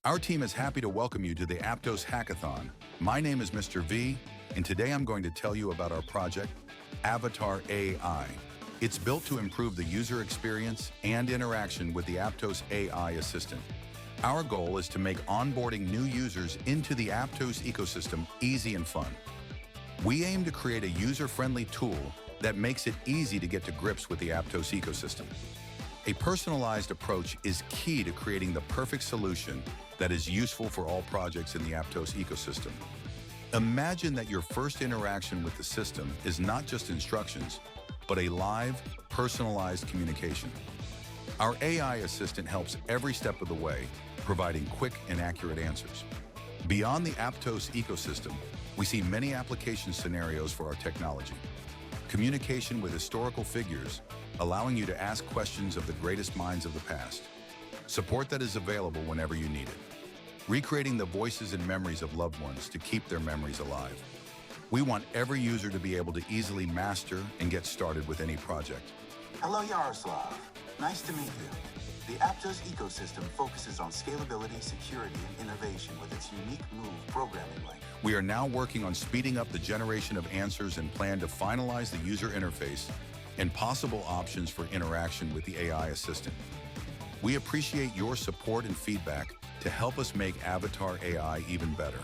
Our team is happy to welcome you to the Aptos Hackathon. My name is Mr. V, and today I'm going to tell you about our project, AvatarAI. It's built to improve the user experience and interaction with the Aptos AI assistant. Our goal is to make onboarding new users into the Aptos ecosystem easy and fun. We aim to create a user-friendly tool that makes it easy to get to grips with the Aptos ecosystem. A personalized approach is key to creating the perfect solution that is useful for all projects in the Aptos ecosystem. Imagine that your first interaction with the system is not just instructions, but a live, personalized communication. Our AI assistant helps every step of the way, providing quick and accurate answers. Beyond the Aptos ecosystem, we see many application scenarios for our technology. Communication with historical figures, allowing you to ask questions of the greatest minds of the past. Support that is available whenever you need it. Recreating the voices and memories of loved ones to keep their memories alive. We want every user to be able to easily master and get started with any project. Hello, Yaroslav. Nice to meet you. The Aptos ecosystem focuses on scalability, security, and innovation with its unique Move programming language. We are now working on speeding up the generation of answers and plan to finalize the user interface and possible options for interaction with the AI assistant. We appreciate your support and feedback to help us make AvatarAI even better.